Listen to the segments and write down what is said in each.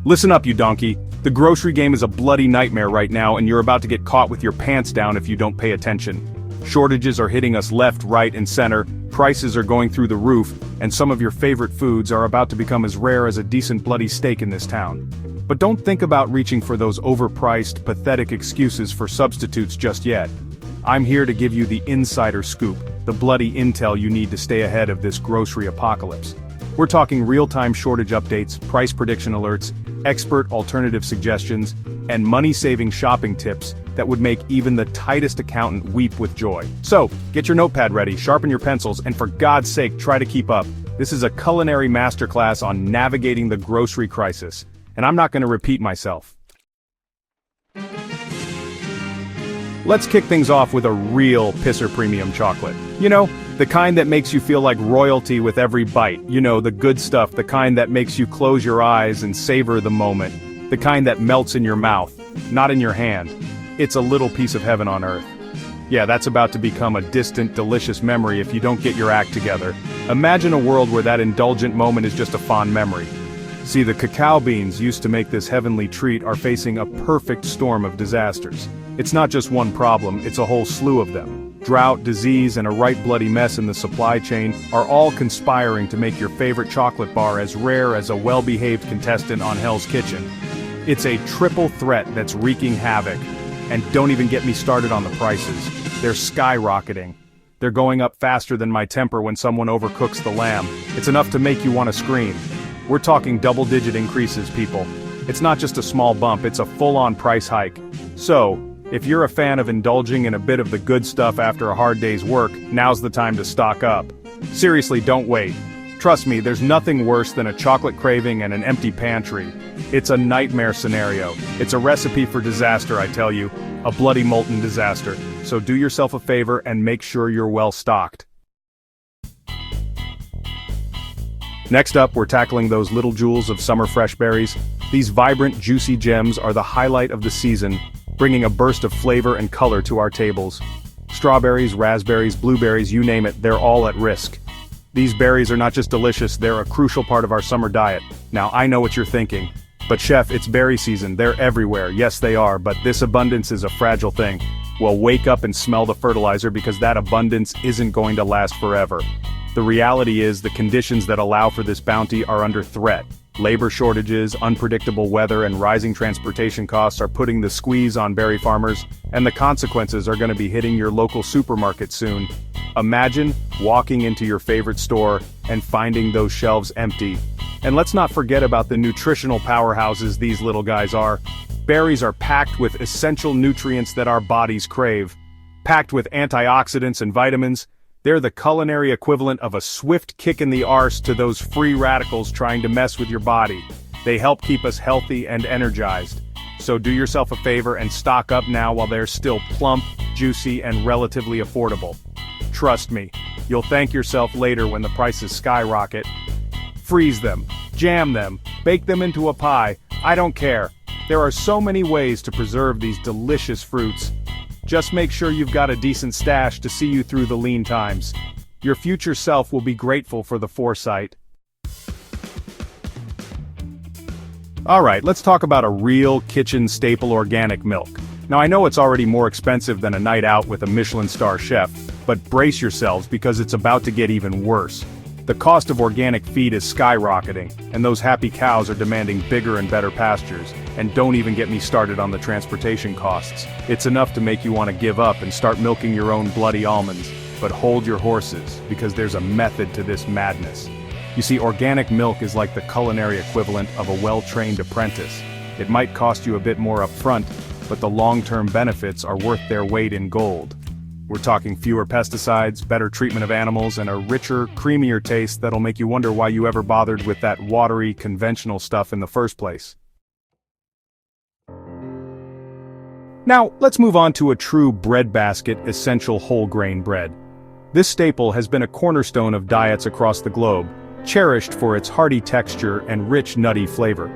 Listen up, you donkey. The grocery game is a bloody nightmare right now, and you're about to get caught with your pants down if you don't pay attention. Shortages are hitting us left, right, and center, prices are going through the roof, and some of your favorite foods are about to become as rare as a decent bloody steak in this town. But don't think about reaching for those overpriced, pathetic excuses for substitutes just yet. I'm here to give you the insider scoop, the bloody intel you need to stay ahead of this grocery apocalypse. We're talking real-time shortage updates, price prediction alerts, expert alternative suggestions, and money-saving shopping tips that would make even the tightest accountant weep with joy. So, get your notepad ready, sharpen your pencils, and for God's sake, try to keep up. This is a culinary masterclass on navigating the grocery crisis, and I'm not going to repeat myself. Let's kick things off with a real pisser premium chocolate. You know, the kind that makes you feel like royalty with every bite. You know, the good stuff, the kind that makes you close your eyes and savor the moment. The kind that melts in your mouth, not in your hand. It's a little piece of heaven on earth. Yeah, that's about to become a distant, delicious memory if you don't get your act together. Imagine a world where that indulgent moment is just a fond memory. See, the cacao beans used to make this heavenly treat are facing a perfect storm of disasters. It's not just one problem, it's a whole slew of them. Drought, disease, and a right bloody mess in the supply chain are all conspiring to make your favorite chocolate bar as rare as a well-behaved contestant on Hell's Kitchen. It's a triple threat that's wreaking havoc. And don't even get me started on the prices. They're skyrocketing. They're going up faster than my temper when someone overcooks the lamb. It's enough to make you want to scream. We're talking double-digit increases, people. It's not just a small bump, it's a full-on price hike. So, if you're a fan of indulging in a bit of the good stuff after a hard day's work, now's the time to stock up. Seriously, don't wait. Trust me, there's nothing worse than a chocolate craving and an empty pantry. It's a nightmare scenario. It's a recipe for disaster, I tell you. A bloody molten disaster. So do yourself a favor and make sure you're well stocked. Next up, we're tackling those little jewels of summer fresh berries. These vibrant, juicy gems are the highlight of the season, bringing a burst of flavor and color to our tables. Strawberries, raspberries, blueberries, you name it, they're all at risk. These berries are not just delicious, they're a crucial part of our summer diet. Now, I know what you're thinking. But chef, it's berry season, they're everywhere, yes they are, but this abundance is a fragile thing. Well, wake up and smell the fertilizer because that abundance isn't going to last forever. The reality is the conditions that allow for this bounty are under threat. Labor shortages, unpredictable weather, and rising transportation costs are putting the squeeze on berry farmers, and the consequences are going to be hitting your local supermarket soon. Imagine walking into your favorite store and finding those shelves empty. And let's not forget about the nutritional powerhouses these little guys are. Berries are packed with essential nutrients that our bodies crave. Packed with antioxidants and vitamins, they're the culinary equivalent of a swift kick in the arse to those free radicals trying to mess with your body. They help keep us healthy and energized. So do yourself a favor and stock up now while they're still plump, juicy, and relatively affordable. Trust me, you'll thank yourself later when the prices skyrocket. Freeze them, jam them, bake them into a pie, I don't care. There are so many ways to preserve these delicious fruits. Just make sure you've got a decent stash to see you through the lean times. Your future self will be grateful for the foresight. Alright, let's talk about a real kitchen staple organic milk. Now I know it's already more expensive than a night out with a Michelin star chef, but brace yourselves because it's about to get even worse. The cost of organic feed is skyrocketing, and those happy cows are demanding bigger and better pastures. And don't even get me started on the transportation costs. It's enough to make you want to give up and start milking your own bloody almonds. But hold your horses, because there's a method to this madness. You see, organic milk is like the culinary equivalent of a well-trained apprentice. It might cost you a bit more up front, but the long-term benefits are worth their weight in gold. We're talking fewer pesticides, better treatment of animals, and a richer, creamier taste that'll make you wonder why you ever bothered with that watery, conventional stuff in the first place. Now, let's move on to a true breadbasket essential whole grain bread. This staple has been a cornerstone of diets across the globe, cherished for its hearty texture and rich nutty flavor.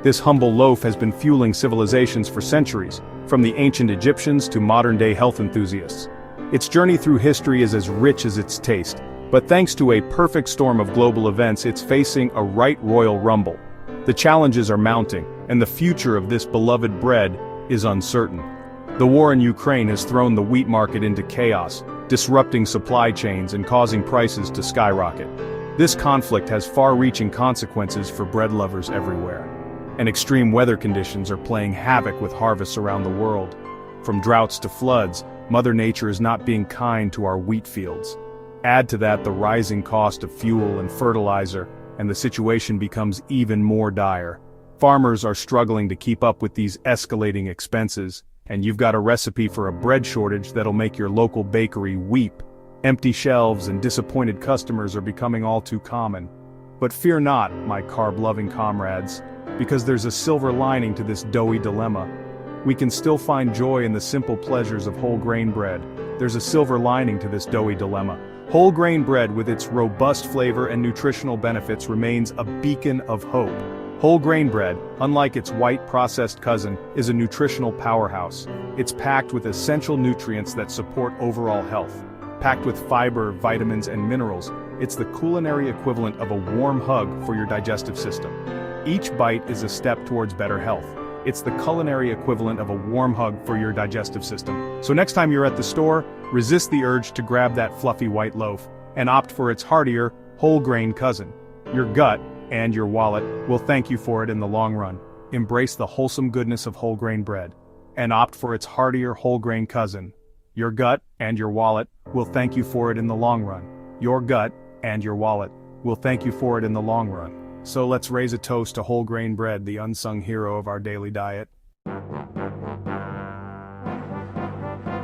This humble loaf has been fueling civilizations for centuries, from the ancient Egyptians to modern-day health enthusiasts. Its journey through history is as rich as its taste, but thanks to a perfect storm of global events it's facing a right royal rumble. The challenges are mounting, and the future of this beloved bread is uncertain. The war in Ukraine has thrown the wheat market into chaos, disrupting supply chains and causing prices to skyrocket. This conflict has far-reaching consequences for bread lovers everywhere. And extreme weather conditions are playing havoc with harvests around the world. From droughts to floods, Mother Nature is not being kind to our wheat fields. Add to that the rising cost of fuel and fertilizer, and the situation becomes even more dire. Farmers are struggling to keep up with these escalating expenses, and you've got a recipe for a bread shortage that'll make your local bakery weep. Empty shelves and disappointed customers are becoming all too common. But fear not, my carb-loving comrades, because there's a silver lining to this doughy dilemma. We can still find joy in the simple pleasures of whole grain bread. There's a silver lining to this doughy dilemma. Whole grain bread with its robust flavor and nutritional benefits remains a beacon of hope. Whole grain bread, unlike its white processed cousin, is a nutritional powerhouse. It's packed with essential nutrients that support overall health. Packed with fiber, vitamins, and minerals, it's the culinary equivalent of a warm hug for your digestive system. Each bite is a step towards better health. It's the culinary equivalent of a warm hug for your digestive system. So next time you're at the store, resist the urge to grab that fluffy white loaf, and opt for its heartier, whole grain cousin. Your gut, and your wallet, will thank you for it in the long run. Embrace the wholesome goodness of whole grain bread, and opt for its heartier whole grain cousin. Your gut, and your wallet, will thank you for it in the long run. Your gut, and your wallet, will thank you for it in the long run. So let's raise a toast to whole grain bread, the unsung hero of our daily diet.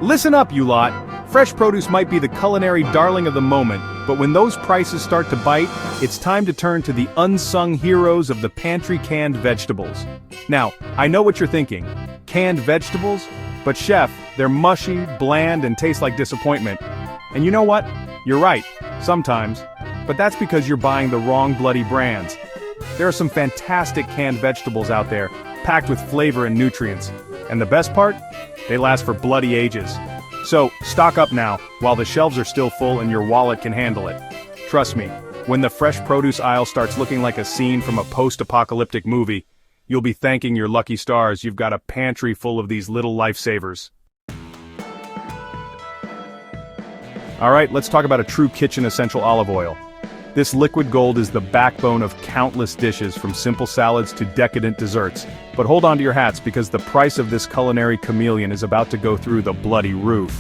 Listen up, you lot! Fresh produce might be the culinary darling of the moment, but when those prices start to bite, it's time to turn to the unsung heroes of the pantry: canned vegetables. Now, I know what you're thinking. Canned vegetables? But chef, they're mushy, bland, and taste like disappointment. And you know what? You're right, sometimes. But that's because you're buying the wrong bloody brands. There are some fantastic canned vegetables out there, packed with flavor and nutrients. And the best part? They last for bloody ages. So, stock up now, while the shelves are still full and your wallet can handle it. Trust me, when the fresh produce aisle starts looking like a scene from a post-apocalyptic movie, you'll be thanking your lucky stars you've got a pantry full of these little lifesavers. Alright, let's talk about a true kitchen essential: olive oil. This liquid gold is the backbone of countless dishes, from simple salads to decadent desserts. But hold on to your hats, because the price of this culinary chameleon is about to go through the bloody roof.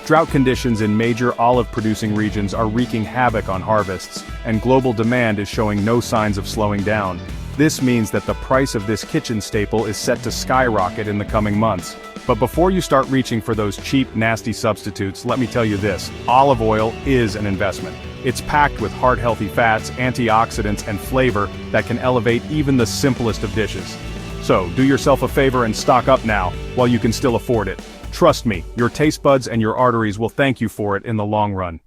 Drought conditions in major olive-producing regions are wreaking havoc on harvests, and global demand is showing no signs of slowing down. This means that the price of this kitchen staple is set to skyrocket in the coming months. But before you start reaching for those cheap, nasty substitutes, let me tell you this: olive oil is an investment. It's packed with heart-healthy fats, antioxidants, and flavor that can elevate even the simplest of dishes. So, do yourself a favor and stock up now, while you can still afford it. Trust me, your taste buds and your arteries will thank you for it in the long run.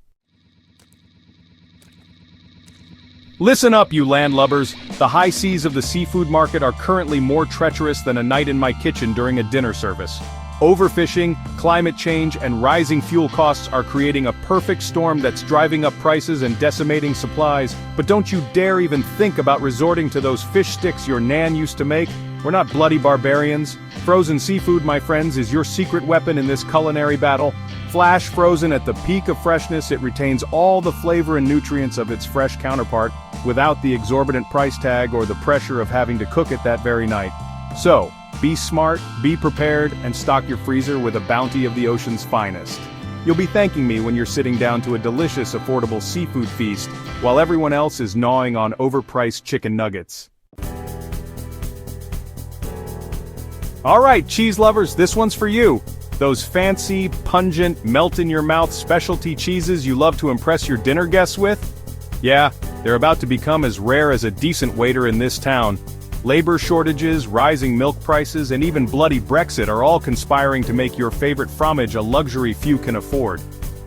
Listen up, you landlubbers! The high seas of the seafood market are currently more treacherous than a night in my kitchen during a dinner service. Overfishing, climate change, and rising fuel costs are creating a perfect storm that's driving up prices and decimating supplies. But don't you dare even think about resorting to those fish sticks your nan used to make. We're not bloody barbarians. Frozen seafood, my friends, is your secret weapon in this culinary battle. Flash frozen at the peak of freshness, it retains all the flavor and nutrients of its fresh counterpart, without the exorbitant price tag or the pressure of having to cook it that very night. So, be smart, be prepared, and stock your freezer with a bounty of the ocean's finest. You'll be thanking me when you're sitting down to a delicious, affordable seafood feast, while everyone else is gnawing on overpriced chicken nuggets. Alright, cheese lovers, this one's for you. Those fancy, pungent, melt-in-your-mouth specialty cheeses you love to impress your dinner guests with? Yeah, they're about to become as rare as a decent waiter in this town. Labor shortages, rising milk prices, and even bloody Brexit are all conspiring to make your favorite fromage a luxury few can afford.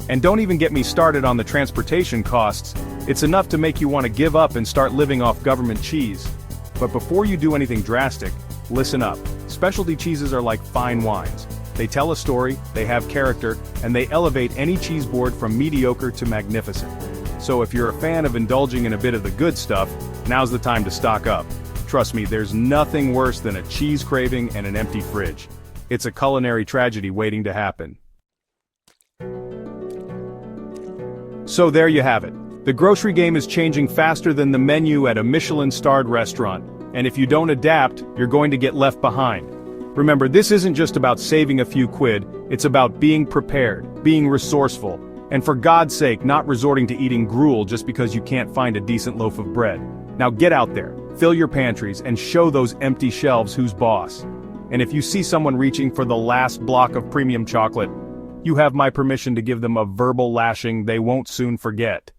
And don't even get me started on the transportation costs. It's enough to make you want to give up and start living off government cheese. But before you do anything drastic, listen up. Specialty cheeses are like fine wines. They tell a story, they have character, and they elevate any cheese board from mediocre to magnificent. So if you're a fan of indulging in a bit of the good stuff, now's the time to stock up. Trust me, there's nothing worse than a cheese craving and an empty fridge. It's a culinary tragedy waiting to happen. So there you have it. The grocery game is changing faster than the menu at a Michelin-starred restaurant, and if you don't adapt, you're going to get left behind. Remember, this isn't just about saving a few quid, it's about being prepared, being resourceful, and for God's sake not resorting to eating gruel just because you can't find a decent loaf of bread. Now get out there, fill your pantries, and show those empty shelves who's boss. And if you see someone reaching for the last block of premium chocolate, you have my permission to give them a verbal lashing they won't soon forget.